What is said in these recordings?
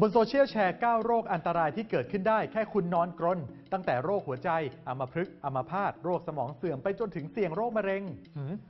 บนโซเชียลแชร์9โรคอันตรายที่เกิดขึ้นได้แค่คุณนอนกรนตั้งแต่โรคหัวใจอัมพฤกษ์อัมพาตโรคสมองเสื่อมไปจนถึงเสี่ยงโรคมะเร็ง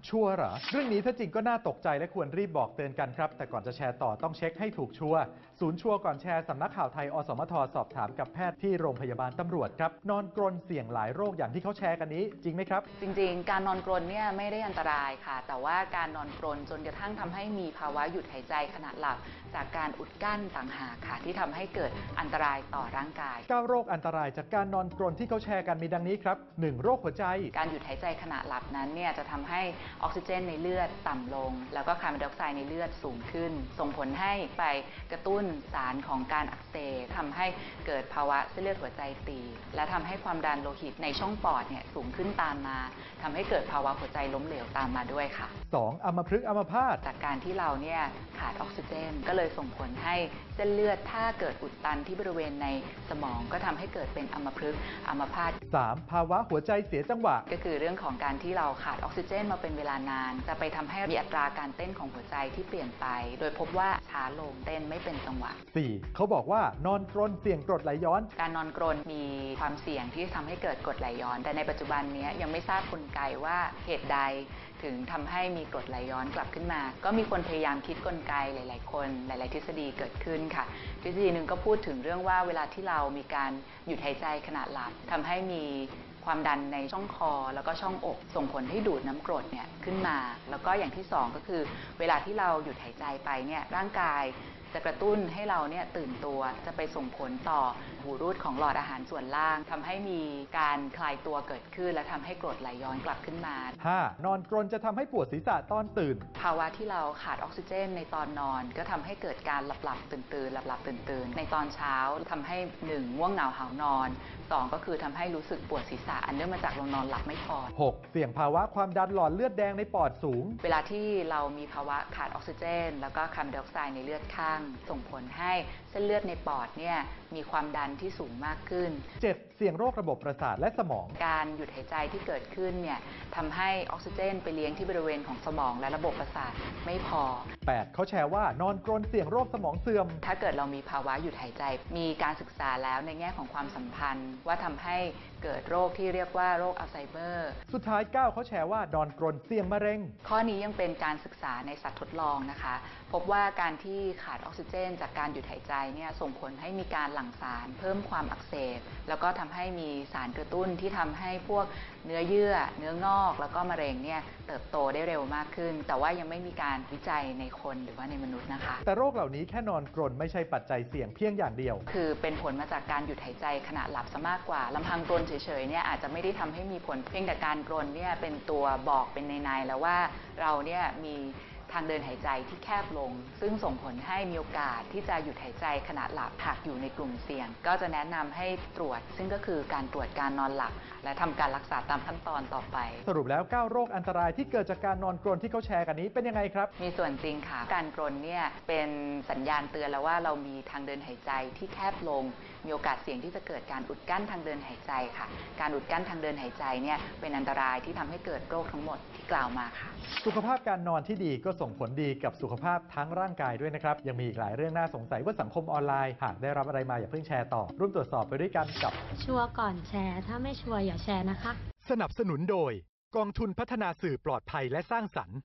ชัวร์เหรอเรื่องนี้ถ้าจริงก็น่าตกใจและควรรีบบอกเตือนกันครับแต่ก่อนจะแชร์ต่อต้องเช็คให้ถูกชัวร์ศูนย์ชัวร์ก่อนแชร์สำนักข่าวไทยอสมทสอบถามกับแพทย์ที่โรงพยาบาลตำรวจครับนอนกรนเสี่ยงหลายโรคอย่างที่เขาแชร์กันนี้จริงไหมครับจริงๆการนอนกรนเนี่ยไม่ได้อันตรายค่ะแต่ว่าการนอนกรนจนกระทั่งทำให้มีภาวะหยุดหายใจขณะหลับจากการอุดกั้นต่างหากค่ะที่ทำให้เกิดอันตรายต่อร่างกาย9โรคอันตรายจากการนอนกรนที่เขาแชร์กันมีดังนี้ครับ1โรคหัวใจการหยุดหายใจขณะหลับนั้นเนี่ยจะทำให้ออกซิเจนในเลือดต่ำลงแล้วก็คาร์บอนไดออกไซด์ในเลือดสูงขึ้นส่งผลให้ไปกระตุ้นสารของการอักเสบทำให้เกิดภาวะเส้นเลือดหัวใจตีบและทำให้ความดันโลหิตในช่องปอดเนี่ยสูงขึ้นตามมาทำให้เกิดภาวะหัวใจล้มเหลวตามมาด้วยค่ะ2อัมพฤกษ์อัมพาตจากการที่เราเนี่ยขาดออกซิเจนก็เลยส่งผลให้เส้นเลือดถ้าเกิดอุดตันที่บริเวณในสมองก็ทำให้เกิดเป็นอัมพฤกษ์อัมพาต3ภาวะหัวใจเสียจังหวะก็คือเรื่องของการที่เราขาดออกซิเจนมาเป็นเวลานานจะไปทำให้มีอัตราการเต้นของหัวใจที่เปลี่ยนไปโดยพบว่าช้าลงเต้นไม่เป็นจังหวะ4เขาบอกว่านอนกรนเสี่ยงกรดไหลย้อนการนอนกรนมีความเสี่ยงที่จะทำให้เกิดกรดไหลย้อนแต่ในปัจจุบันนี้ยังไม่ทราบกลไกว่าเหตุใดถึงทำให้มีกรดไหลย้อนกลับขึ้นมาก็มีคนพยายามคิดกลไกหลายๆคนหลายๆทฤษฎีเกิดขึ้นค่ะทฤษฎีหนึ่งก็พูดถึงเรื่องว่าเวลาที่เรามีการหยุดหายใจขณะหลับทำให้มีความดันในช่องคอแล้วก็ช่องอกส่งผลให้ดูดน้ำกรดเนี่ยขึ้นมาแล้วก็อย่างที่2ก็คือเวลาที่เราหยุดหายใจไปเนี่ยร่างกายจะกระตุ้นให้เราเนี่ยตื่นตัวจะไปส่งผลต่อหูรูดของหลอดอาหารส่วนล่างทำให้มีการคลายตัวเกิดขึ้นและทำให้กรดไหลย้อนกลับขึ้นมา5นอนกรนจะทำให้ปวดศีรษะตอนตื่นภาวะที่เราขาดออกซิเจนในตอนนอนก็ทำให้เกิดการหลับตื่นหลับตื่นในตอนเช้าทำให้1ง่วงเหงาหาวนอน2ก็คือทำให้รู้สึกปวดศีรษะอันเนื่องมาจากเรานอนหลับไม่พอ6เสี่ยงภาวะความดันหลอดเลือดแดงในปอดสูงเวลาที่เรามีภาวะขาดออกซิเจนแล้วก็คาร์บอนไดออกไซด์ในเลือดข้างส่งผลให้เส้นเลือดในปอดเนี่ยมีความดันที่สูงมากขึ้น7เสี่ยงโรคระบบประสาทและสมองการหยุดหายใจที่เกิดขึ้นเนี่ยทำให้ออกซิเจนไปเลี้ยงที่บริเวณของสมองและระบบประสาทไม่พอ8เขาแชร์ว่านอนกรนเสี่ยงโรคสมองเสื่อมถ้าเกิดเรามีภาวะหยุดหายใจมีการศึกษาแล้วในแง่ของความสัมพันธ์ว่าทำให้เกิดโรคที่เรียกว่าโรคอัลไซเมอร์สุดท้าย9เขาแชร์ว่านอนกรนเสี่ยงมะเร็งข้อนี้ยังเป็นการศึกษาในสัตว์ทดลองนะคะพบว่าการที่ขาดออกซิเจนจากการหยุดหายใจเนี่ยส่งผลให้มีการหลั่งสารเพิ่มความอักเสบแล้วก็ทำให้มีสารกระตุ้นที่ทำให้พวกเนื้อเยื่อเนื้องอกแล้วก็มะเร็งเนี่ยเติบโตได้เร็วมากขึ้นแต่ว่ายังไม่มีการวิจัยในคนหรือว่าในมนุษย์นะคะแต่โรคเหล่านี้แค่นอนกรนไม่ใช่ปัจจัยเสี่ยงเพียงอย่างเดียวคือเป็นผลมาจากการหยุดหายใจขณะหลับซะมากกว่าลำพังกรนเฉยๆเนี่ยอาจจะไม่ได้ทำให้มีผลเพียงแต่การกรนเนี่ยเป็นตัวบอกเป็นในแล้วว่าเราเนี่ยมีทางเดินหายใจที่แคบลงซึ่งส่งผลให้มีโอกาสที่จะหยุดหายใจขณะหลับหากอยู่ในกลุ่มเสี่ยงก็จะแนะนำให้ตรวจซึ่งก็คือการตรวจการนอนหลับและทำการรักษาตามขั้นตอนต่อไปสรุปแล้ว9โรคอันตรายที่เกิดจากการนอนกรนที่เขาแชร์กันนี้เป็นยังไงครับมีส่วนจริงค่ะการกรนเนี่ยเป็นสัญญาณเตือนแล้วว่าเรามีทางเดินหายใจที่แคบลงมีโอกาสเสี่ยงที่จะเกิดการอุดกั้นทางเดินหายใจค่ะการอุดกั้นทางเดินหายใจเนี่ยเป็นอันตรายที่ทำให้เกิดโรคทั้งหมดที่กล่าวมาค่ะสุขภาพการนอนที่ดีก็ส่งผลดีกับสุขภาพทั้งร่างกายด้วยนะครับยังมีอีกหลายเรื่องน่าสงสัยว่าสังคมออนไลน์หากได้รับอะไรมาอย่าเพิ่งแชร์ต่อร่วมตรวจสอบไปด้วยกันกับชัวร์ก่อนแชร์ถ้าไม่ชัวร์อย่าแชร์นะคะสนับสนุนโดยกองทุนพัฒนาสื่อปลอดภัยและสร้างสรรค์